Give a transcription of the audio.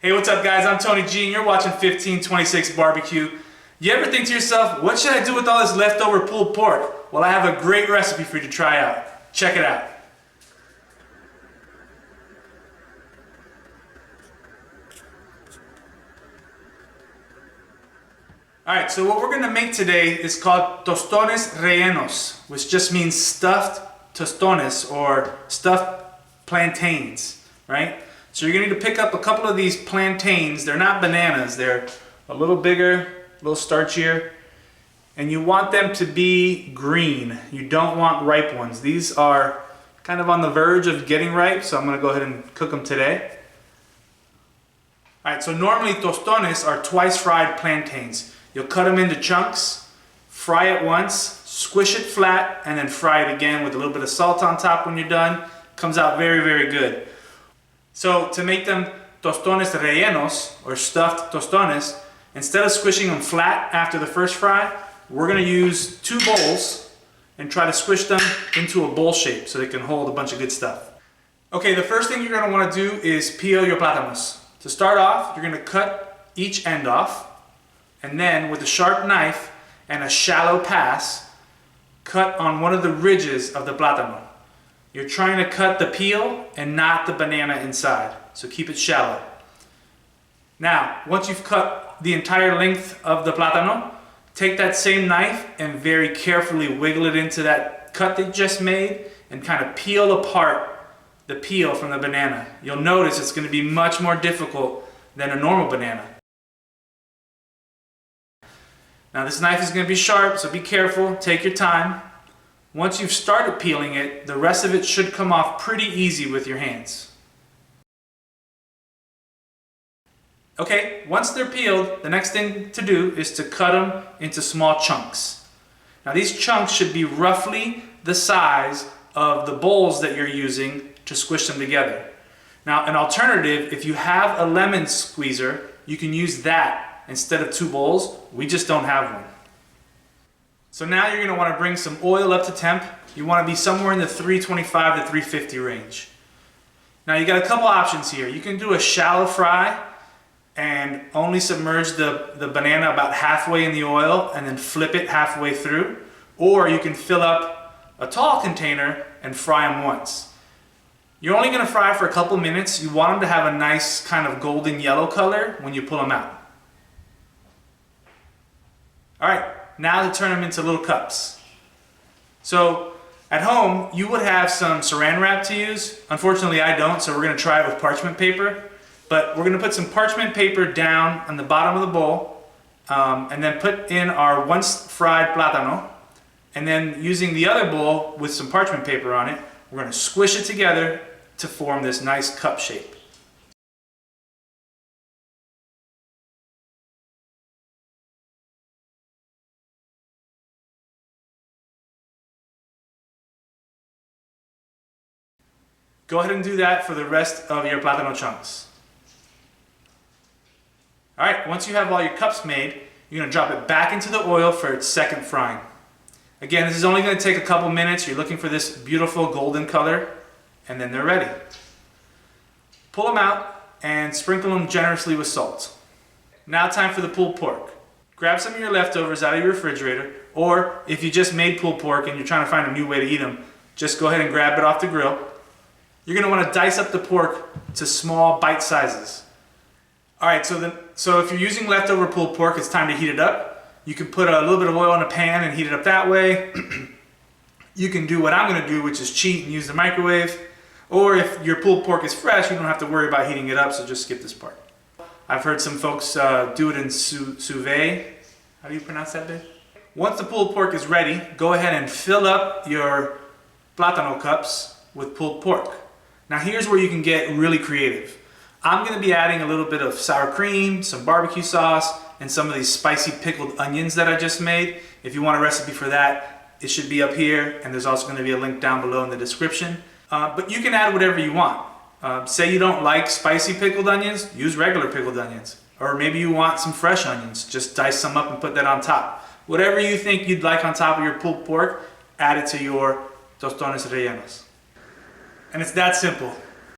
Hey, what's up guys? I'm Tony G and you're watching 1526 BBQ. You ever think to yourself, what should I do with all this leftover pulled pork? Well, I have a great recipe for you to try out. Check it out. Alright, so what we're going to make today is called Tostones Rellenos, which just means stuffed tostones or stuffed plantains, right? So you're going to need to pick up a couple of these plantains. They're not bananas, they're a little bigger, a little starchier, and you want them to be green. You don't want ripe ones. These are kind of on the verge of getting ripe, so I'm going to go ahead and cook them today. Alright, so normally tostones are twice fried plantains. You'll cut them into chunks, fry it once, squish it flat, and then fry it again with a little bit of salt on top when you're done. Comes out very, very good. So to make them tostones rellenos, or stuffed tostones, instead of squishing them flat after the first fry, we're going to use two bowls and try to squish them into a bowl shape so they can hold a bunch of good stuff. Okay, the first thing you're going to want to do is peel your plátanos. To start off, you're going to cut each end off, and then with a sharp knife and a shallow pass, cut on one of the ridges of the plátano. You're trying to cut the peel and not the banana inside, so keep it shallow. Now, once you've cut the entire length of the plátano, take that same knife and very carefully wiggle it into that cut that you just made and kind of peel apart the peel from the banana. You'll notice it's going to be much more difficult than a normal banana. Now this knife is going to be sharp, so be careful, take your time. Once you've started peeling it, the rest of it should come off pretty easy with your hands. Okay, once they're peeled, the next thing to do is to cut them into small chunks. Now these chunks should be roughly the size of the bowls that you're using to squish them together. Now an alternative, if you have a lemon squeezer, you can use that instead of two bowls. We just don't have one. So now you're going to want to bring some oil up to temp. You want to be somewhere in the 325 to 350 range. Now you got a couple options here. You can do a shallow fry and only submerge the banana about halfway in the oil and then flip it halfway through. Or you can fill up a tall container and fry them once. You're only going to fry for a couple minutes. You want them to have a nice kind of golden yellow color when you pull them out. Alright, now to turn them into little cups. So at home, you would have some saran wrap to use. Unfortunately, I don't, so we're going to try it with parchment paper. But we're going to put some parchment paper down on the bottom of the bowl and then put in our once fried plátano. And then using the other bowl with some parchment paper on it, we're going to squish it together to form this nice cup shape. Go ahead and do that for the rest of your plátano chunks. Alright, once you have all your cups made, you're going to drop it back into the oil for its second frying. Again, this is only going to take a couple minutes. You're looking for this beautiful golden color, and then they're ready. Pull them out and sprinkle them generously with salt. Now time for the pulled pork. Grab some of your leftovers out of your refrigerator, or if you just made pulled pork and you're trying to find a new way to eat them, just go ahead and grab it off the grill. You're going to want to dice up the pork to small bite sizes. Alright, so if you're using leftover pulled pork, it's time to heat it up. You can put a little bit of oil in a pan and heat it up that way. You can do what I'm going to do, which is cheat and use the microwave. Or if your pulled pork is fresh, you don't have to worry about heating it up, so just skip this part. I've heard some folks do it in sous vide. How do you pronounce that, babe? Once the pulled pork is ready, go ahead and fill up your plátano cups with pulled pork. Now here's where you can get really creative. I'm going to be adding a little bit of sour cream, some barbecue sauce, and some of these spicy pickled onions that I just made. If you want a recipe for that, it should be up here, and there's also going to be a link down below in the description. But you can add whatever you want. Say you don't like spicy pickled onions, use regular pickled onions. Or maybe you want some fresh onions, just dice some up and put that on top. Whatever you think you'd like on top of your pulled pork, add it to your tostones rellenos. And it's that simple.